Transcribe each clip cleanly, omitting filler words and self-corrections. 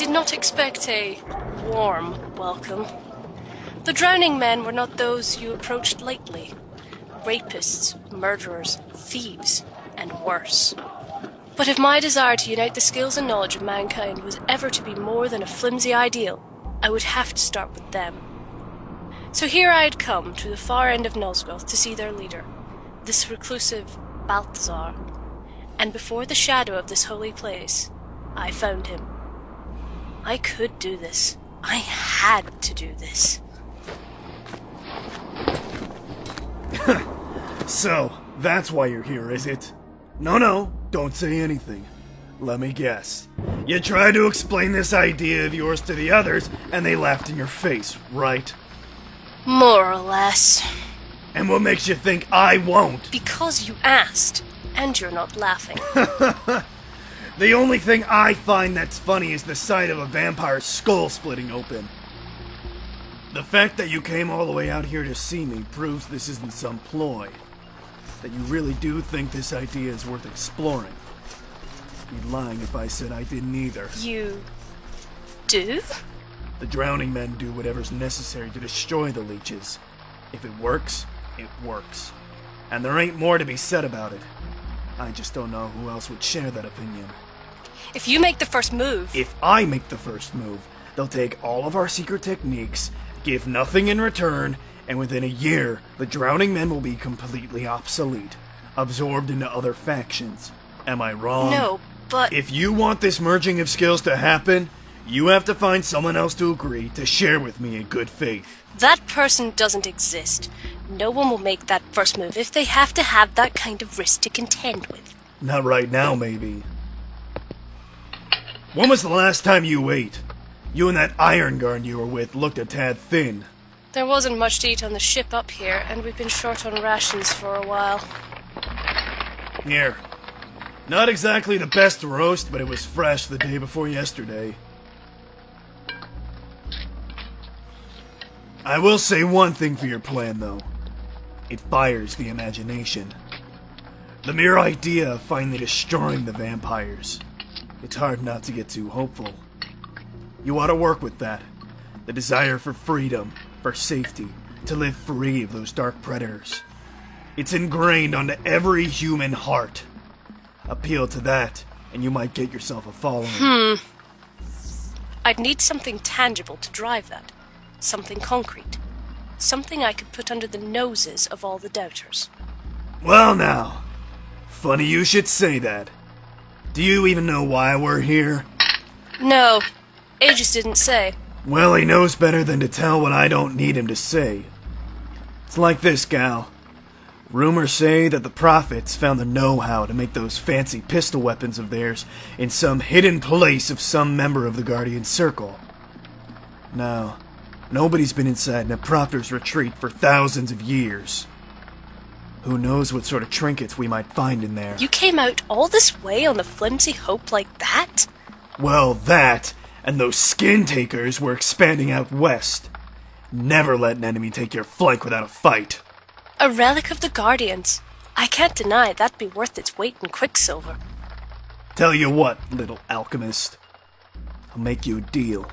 did not expect a warm welcome. The drowning men were not those you approached lightly. Rapists, murderers, thieves, and worse. But if my desire to unite the skills and knowledge of mankind was ever to be more than a flimsy ideal, I would have to start with them. So here I had come to the far end of Nosgoth to see their leader, this reclusive Balthazar, and before the shadow of this holy place, I found him. I could do this. I had to do this. So, that's why you're here, is it? No, don't say anything. Let me guess. You tried to explain this idea of yours to the others, and they laughed in your face, right? More or less. And what makes you think I won't? Because you asked, and you're not laughing. The only thing I find that's funny is the sight of a vampire's skull splitting open. The fact that you came all the way out here to see me proves this isn't some ploy. That you really do think this idea is worth exploring. I'd be lying if I said I didn't either. You do? The drowning men do whatever's necessary to destroy the leeches. If it works, it works. And there ain't more to be said about it. I just don't know who else would share that opinion. If you make the first move... If I make the first move, they'll take all of our secret techniques, give nothing in return, and within a year, the drowning men will be completely obsolete, absorbed into other factions. Am I wrong? No, but... If you want this merging of skills to happen, you have to find someone else to agree to share with me in good faith. That person doesn't exist. No one will make that first move if they have to have that kind of risk to contend with. Not right now, maybe. When was the last time you ate? You and that iron guard you were with looked a tad thin. There wasn't much to eat on the ship up here, and we've been short on rations for a while. Here. Not exactly the best roast, but it was fresh the day before yesterday. I will say one thing for your plan, though. It fires the imagination. The mere idea of finally destroying the vampires. It's hard not to get too hopeful. You ought to work with that. The desire for freedom, for safety, to live free of those dark predators. It's ingrained onto every human heart. Appeal to that, and you might get yourself a following. I'd need something tangible to drive that. Something concrete. Something I could put under the noses of all the doubters. Well now, funny you should say that. Do you even know why we're here? No, Aegis didn't say. Well, he knows better than to tell what I don't need him to say. It's like this, gal. Rumors say that the prophets found the know-how to make those fancy pistol weapons of theirs in some hidden place of some member of the Guardian Circle. Now, nobody's been inside Nepropter's retreat for thousands of years. Who knows what sort of trinkets we might find in there. You came out all this way on the flimsy hope like that? Well, that, and those skin takers were expanding out west. Never let an enemy take your flank without a fight. A relic of the Guardians. I can't deny that'd be worth its weight in quicksilver. Tell you what, little alchemist. I'll make you a deal.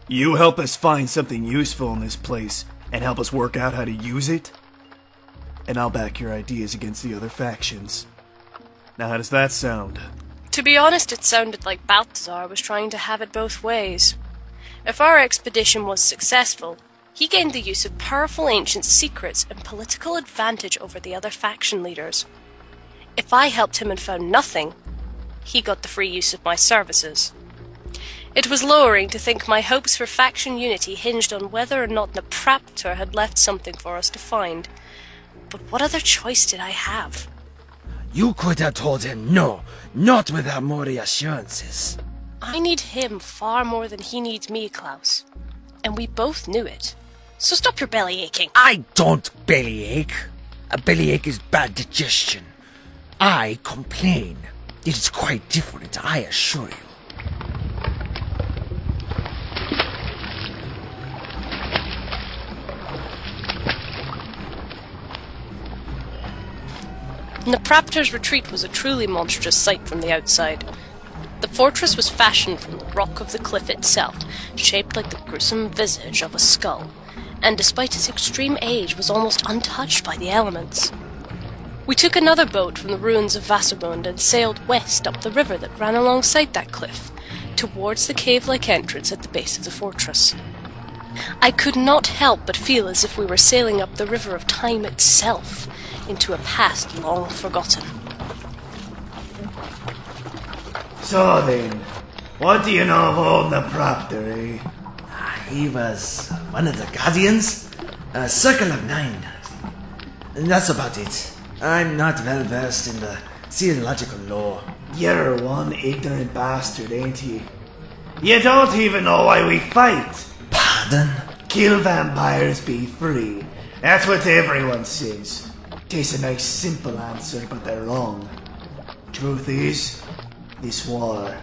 You help us find something useful in this place, and help us work out how to use it, and I'll back your ideas against the other factions. Now how does that sound? To be honest, it sounded like Balthazar was trying to have it both ways. If our expedition was successful, he gained the use of powerful ancient secrets and political advantage over the other faction leaders. If I helped him and found nothing, he got the free use of my services. It was lowering to think my hopes for faction unity hinged on whether or not Nepropter had left something for us to find. But what other choice did I have? You could have told him no, not without more reassurances. I need him far more than he needs me, Klaus. And we both knew it. So stop your belly aching. I don't bellyache. A bellyache is bad digestion. I complain. It is quite different, I assure you. Nepropter's retreat was a truly monstrous sight from the outside. The fortress was fashioned from rock of the cliff itself, shaped like the gruesome visage of a skull, and despite its extreme age was almost untouched by the elements. We took another boat from the ruins of Wassermund and sailed west up the river that ran alongside that cliff, towards the cave-like entrance at the base of the fortress. I could not help but feel as if we were sailing up the river of time itself, into a past long forgotten. So then, what do you know of old the Proctor, eh? He was one of the Guardians, a circle of 9. And that's about it. I'm not well versed in the theological lore. You're one ignorant bastard, ain't you? You don't even know why we fight. Pardon? Kill vampires, be free. That's what everyone says. Takes a nice simple answer, but they're wrong. Truth is, this war,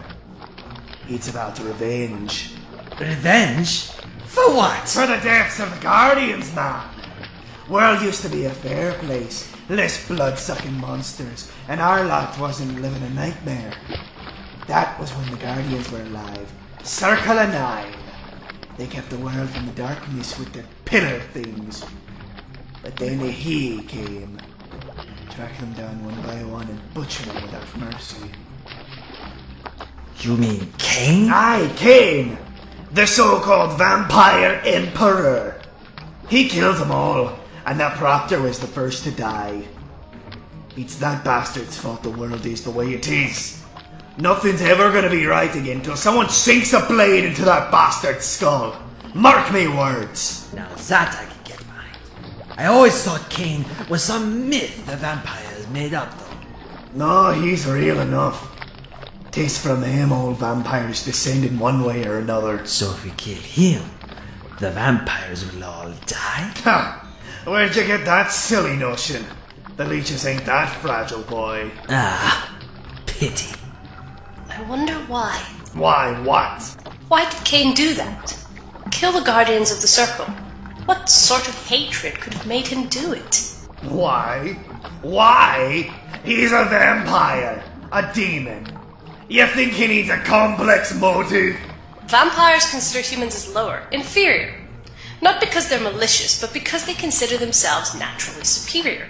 it's about revenge. Revenge? For what? For the deaths of the Guardians, man. World used to be a fair place, less blood-sucking monsters, and our lot wasn't living a nightmare. That was when the Guardians were alive. Circle of 9. They kept the world from the darkness with their pillar things. But then he came, tracked them down one by one and butchered them without mercy. You mean Kain? Aye, Kain! The so-called Vampire Emperor! He killed them all, and that Proctor was the first to die. It's that bastard's fault the world is the way it is. Nothing's ever gonna be right again till someone sinks a blade into that bastard's skull. Mark me words. Now that I can get behind. I always thought Kain was some myth the vampires made up, though. No, he's real enough. 'Tis from him all vampires descend in one way or another. So if we kill him, the vampires will all die? Ha! Where'd you get that silly notion? The leeches ain't that fragile, boy. Ah, pity. I wonder why. Why, what? Why did Kain do that? Kill the Guardians of the Circle? What sort of hatred could have made him do it? Why? Why? He's a vampire. A demon. You think he needs a complex motive? Vampires consider humans as lower, inferior. Not because they're malicious, but because they consider themselves naturally superior.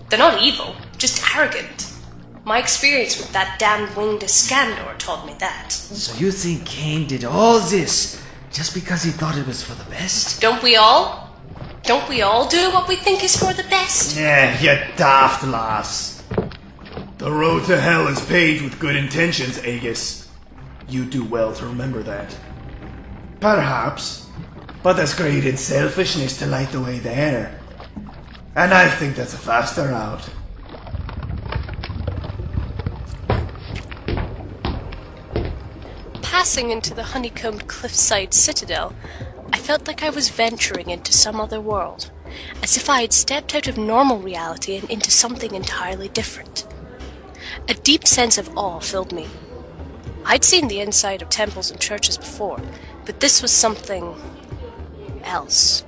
They're not evil, just arrogant. My experience with that damned winged Iskandar taught me that. So you think Kain did all this just because he thought it was for the best? Don't we all? Don't we all do what we think is for the best? Yeah, you daft lass. The road to hell is paved with good intentions, Aegis. You do well to remember that. Perhaps. But there's great selfishness to light the way there. And I think that's a faster route. Passing into the honeycombed cliffside citadel, I felt like I was venturing into some other world, as if I had stepped out of normal reality and into something entirely different. A deep sense of awe filled me. I'd seen the inside of temples and churches before, but this was something else.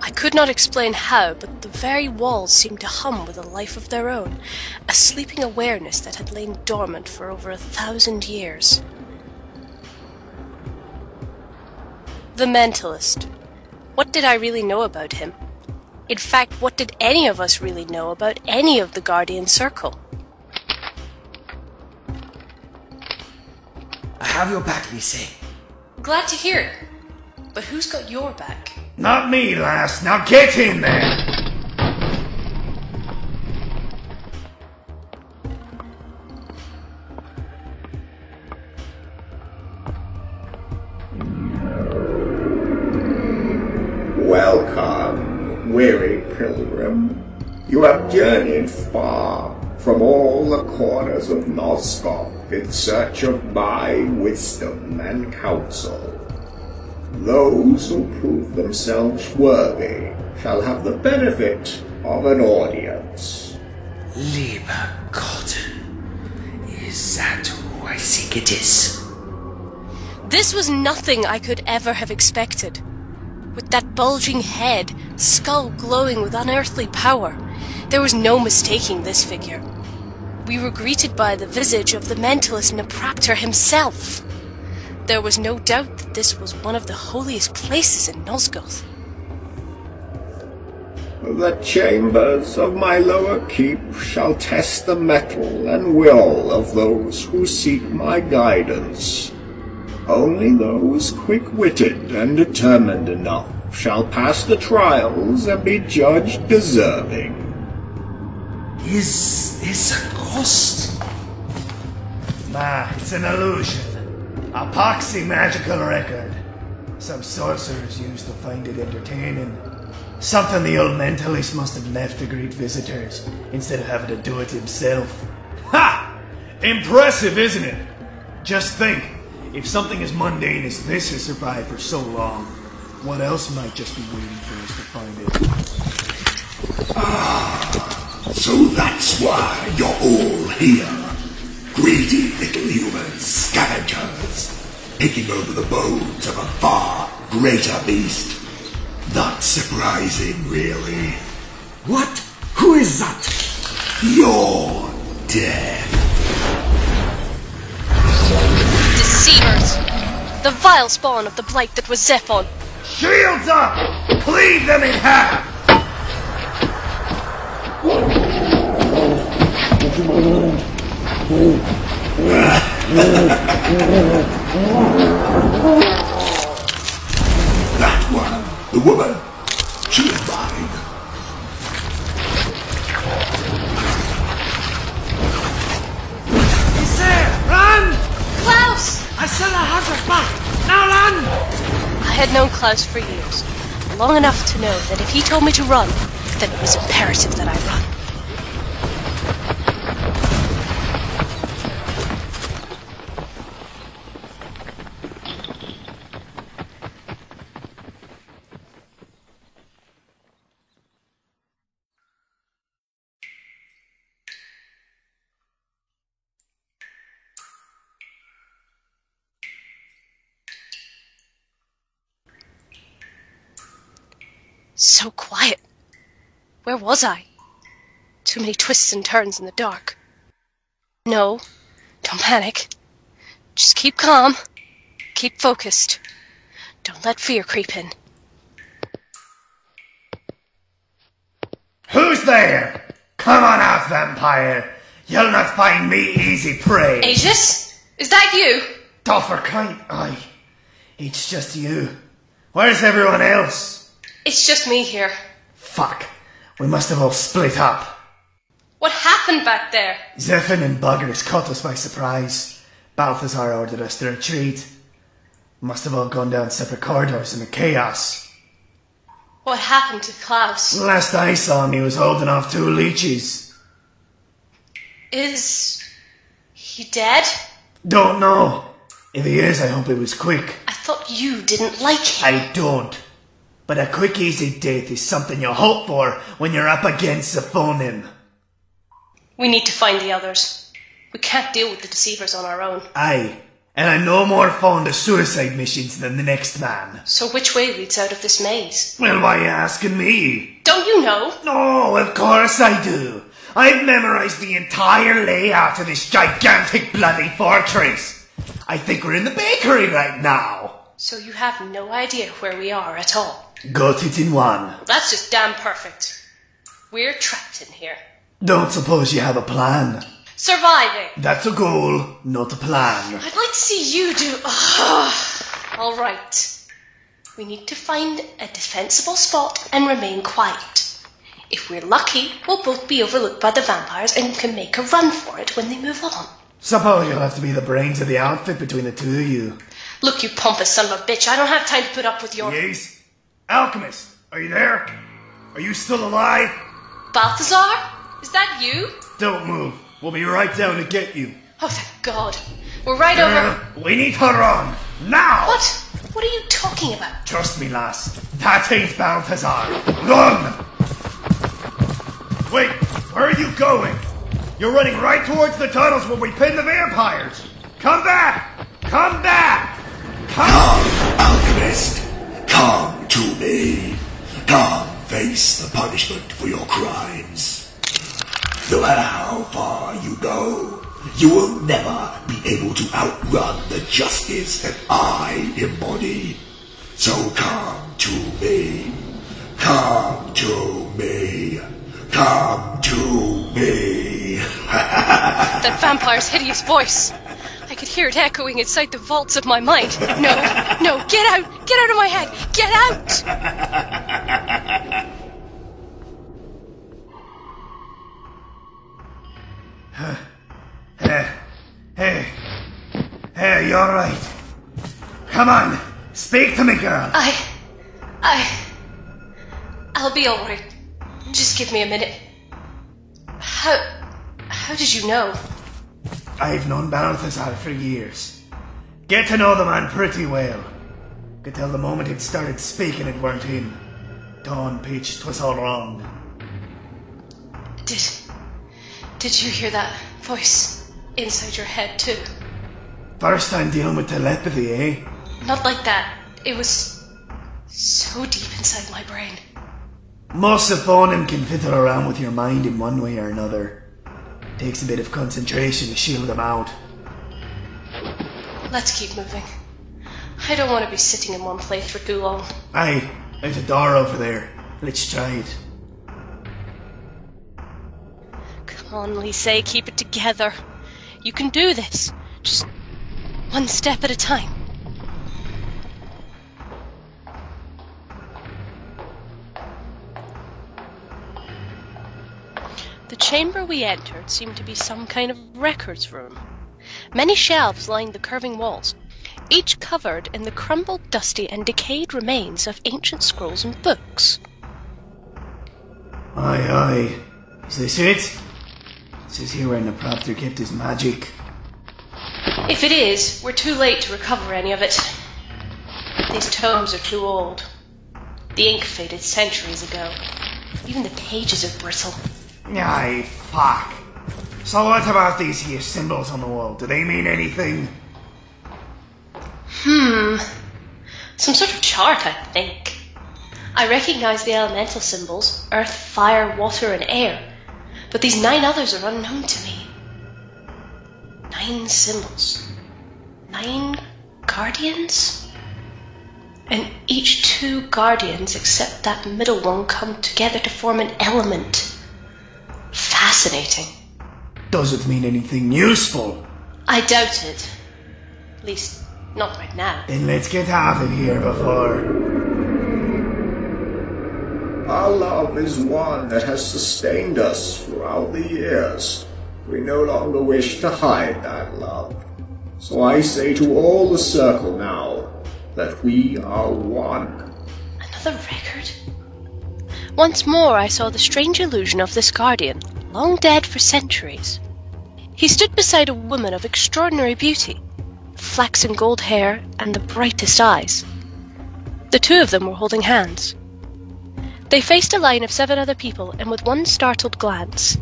I could not explain how, but the very walls seemed to hum with a life of their own, a sleeping awareness that had lain dormant for over 1,000 years. The Mentalist. What did I really know about him? In fact, what did any of us really know about any of the Guardian Circle? I have your back, Lise. Glad to hear it. But who's got your back? Not me, lass. Now get in there! Welcome, weary pilgrim. You have journeyed far from all the corners of Noskov in search of my wisdom and counsel. Those who prove themselves worthy shall have the benefit of an audience. Lieber Gott, is that who I think it is? This was nothing I could ever have expected. With that bulging head, skull glowing with unearthly power, there was no mistaking this figure. We were greeted by the visage of the Mentalist Napractor himself. There was no doubt that this was one of the holiest places in Nosgoth. The chambers of my lower keep shall test the mettle and will of those who seek my guidance. Only those quick-witted and determined enough shall pass the trials and be judged deserving. Is this a ghost? Nah, it's an illusion. A poxy magical record. Some sorcerers used to find it entertaining. Something the old mentalist must have left the great visitors, instead of having to do it himself. Ha! Impressive, isn't it? Just think, if something as mundane as this has survived for so long, what else might just be waiting for us to find it? So that's why you're all here. Greedy little humans, scavengers, picking over the bones of a far greater beast. Not surprising, really. What? Who is that? You're dead. Deceivers! The vile spawn of the blight that was Zephon. Shields up! Cleave them in half! That one, the woman, she is mine. He's there! Run! Klaus! I said I have her back! Now run! I had known Klaus for years, long enough to know that if he told me to run, then it was imperative that I run. So quiet. Where was I? Too many twists and turns in the dark. No, don't panic. Just keep calm. Keep focused. Don't let fear creep in. Who's there? Come on out, vampire. You'll not find me easy prey. Aegis? Is that you? Doffer Kain, aye. It's just you. Where's everyone else? It's just me here. Fuck. We must have all split up. What happened back there? Zephon and buggers caught us by surprise. Balthazar ordered us to retreat. Must have all gone down separate corridors in the chaos. What happened to Klaus? Last I saw him, he was holding off 2 leeches. Is he dead? Don't know. If he is, I hope it was quick. I thought you didn't like him. I don't. But a quick, easy death is something you hope for when you're up against the phonin. We need to find the others. We can't deal with the deceivers on our own. Aye, and I'm no more fond of suicide missions than the next man. So which way leads out of this maze? Well, why are you asking me? Don't you know? No, of course I do. I've memorized the entire layout of this gigantic bloody fortress. I think we're in the bakery right now. So you have no idea where we are at all? Got it in one. That's just damn perfect. We're trapped in here. Don't suppose you have a plan? Surviving. That's a goal, not a plan. I'd like to see you do... All right. We need to find a defensible spot and remain quiet. If we're lucky, we'll both be overlooked by the vampires and can make a run for it when they move on. Suppose you'll have to be the brains of the outfit between the two of you. Look, you pompous son of a bitch, I don't have time to put up with your... Yes? Alchemist, are you there? Are you still alive? Balthazar? Is that you? Don't move. We'll be right down to get you. Oh, thank God. We're right over... We need to run. Now! What? What are you talking about? Trust me, lass. That ain't Balthazar. Run! Wait, where are you going? You're running right towards the tunnels where we pinned the vampires. Come back! Come back! Come, alchemist. Come to me. Come face the punishment for your crimes. No matter how far you go, You will never be able to outrun the justice that I embody. So come to me. Come to me. Come to me. That vampire's hideous voice. I could hear it echoing inside the vaults of my mind. No, get out! Get out of my head! Get out! Hey, you alright? Come on, speak to me, girl. I'll be alright. Just give me a minute. How did you know? I've known Balthazar for years. Get to know the man pretty well. Could tell the moment he'd started speaking it weren't him. Tone, pitch, 'twas all wrong. Did you hear that voice inside your head too? First time dealing with telepathy, eh? Not like that. It was so deep inside my brain. Most of phonem can fiddle around with your mind in one way or another. Takes a bit of concentration to shield them out. Let's keep moving. I don't want to be sitting in one place for too long. Aye, there's a door over there. Let's try it. Come on, Lise, keep it together. You can do this. Just one step at a time. The chamber we entered seemed to be some kind of records room. Many shelves lined the curving walls, each covered in the crumbled, dusty and decayed remains of ancient scrolls and books. Aye. Is this it? It says here when the Proctor kept his magic. If it is, we're too late to recover any of it. These tomes are too old. The ink faded centuries ago. Even the pages are brittle. Aye, fuck. So what about these here symbols on the wall? Do they mean anything? Some sort of chart, I think. I recognize the elemental symbols, earth, fire, water, and air. But these 9 others are unknown to me. 9 symbols. 9 guardians? And each 2 guardians except that middle one come together to form an element. Fascinating. Does it mean anything useful? I doubt it. At least, not right now. Then let's get out of here before... Our love is one that has sustained us throughout the years. We no longer wish to hide that love. So I say to all the circle now that we are one. Another record? Once more I saw the strange illusion of this guardian, long dead for centuries. He stood beside a woman of extraordinary beauty, flaxen gold hair and the brightest eyes. The 2 of them were holding hands. They faced a line of 7 other people, and with one startled glance,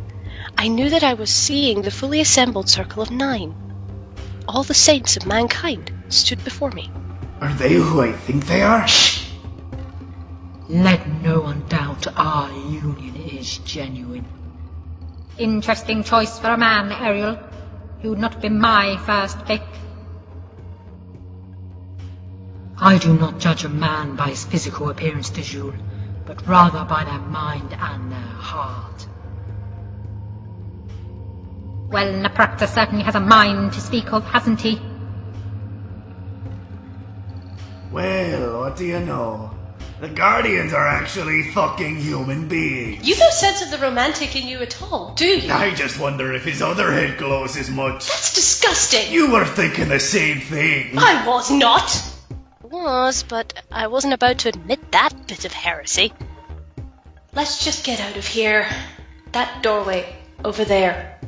I knew that I was seeing the fully assembled circle of 9. All the saints of mankind stood before me. Are they who I think they are? Let no one doubt our union is genuine. Interesting choice for a man, Ariel. He would not be my first pick. I do not judge a man by his physical appearance, de Jules, but rather by their mind and their heart. Well, Napracta certainly has a mind to speak of, hasn't he? Well, what do you know? The Guardians are actually fucking human beings. You've no sense of the romantic in you at all, do you? I just wonder if his other head glows as much. That's disgusting! You were thinking the same thing. I was not! Was, but I wasn't about to admit that bit of heresy. Let's just get out of here. That doorway, over there.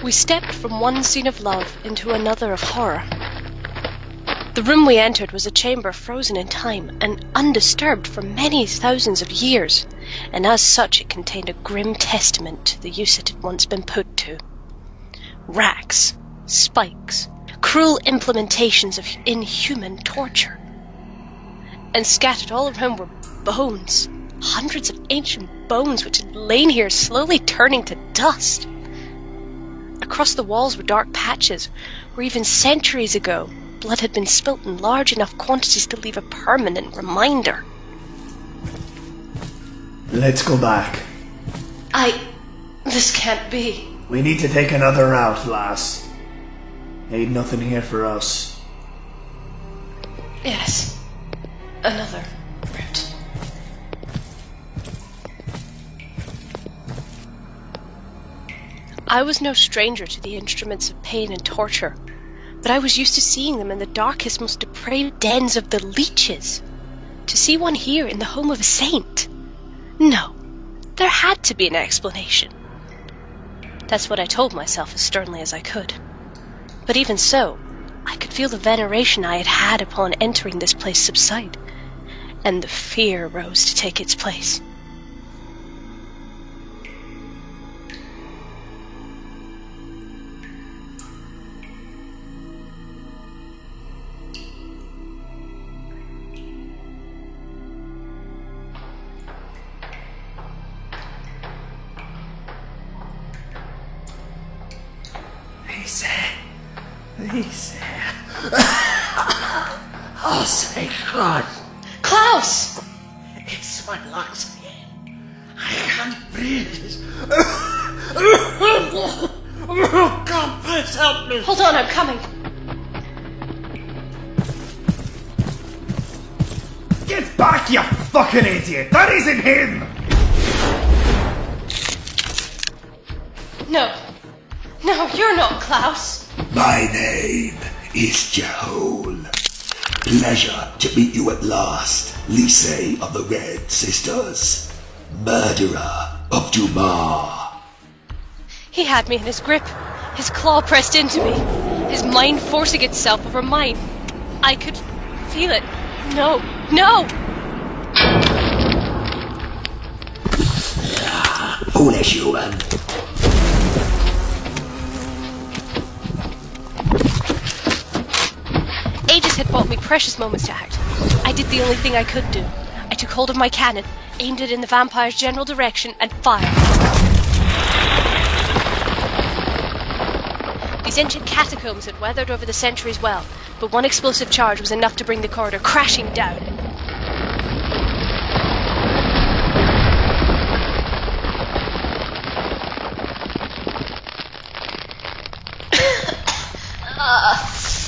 We stepped from one scene of love into another of horror. The room we entered was a chamber frozen in time and undisturbed for many thousands of years, and as such it contained a grim testament to the use it had once been put to. Racks, spikes, cruel implementations of inhuman torture. And scattered all around were bones, Hundreds of ancient bones which had lain here slowly turning to dust. Across the walls were dark patches where even centuries ago blood had been spilt in large enough quantities to leave a permanent reminder. Let's go back. This can't be. We need to take another route, lass. Ain't nothing here for us. Yes, another route. I was no stranger to the instruments of pain and torture, but I was used to seeing them in the darkest, most depraved dens of the leeches. To see one here in the home of a saint? No, there had to be an explanation. That's what I told myself as sternly as I could. But even so, I could feel the veneration I had had upon entering this place subside, and the fear rose to take its place. Easy. Oh, thank God. Klaus! It's my lungs again. I can't breathe. Oh, God, please help me. Hold on, I'm coming. Get back, you fucking idiot! That isn't him! No, you're not Klaus. My name is Jahol. Pleasure to meet you at last, Lise of the Red Sisters. Murderer of Dumar. He had me in his grip, his claw pressed into me, his mind forcing itself over mine. I could feel it. No! Foolish human. Aegis had bought me precious moments to act. I did the only thing I could do. I took hold of my cannon, aimed it in the vampire's general direction, and fired. These ancient catacombs had weathered over the centuries well, but one explosive charge was enough to bring the corridor crashing down.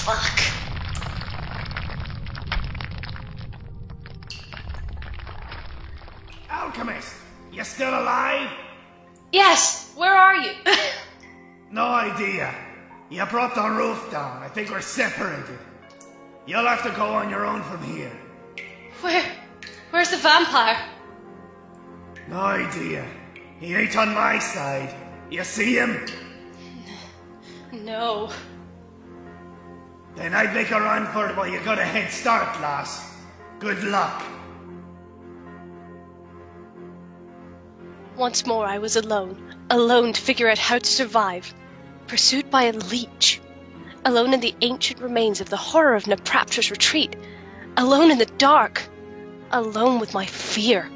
Fuck. Alchemist! You still alive? Yes, where are you? No idea. You brought the roof down. I think we're separated. You'll have to go on your own from here. Where's the vampire? No idea. He ain't on my side. You see him? No. Then I'd make a run for it while you got a head start, lass. Good luck. Once more I was alone to figure out how to survive, pursued by a leech, alone in the ancient remains of the horror of Napraptra's retreat, alone in the dark, alone with my fear.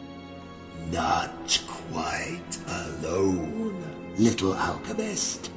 Not quite alone, little alchemist.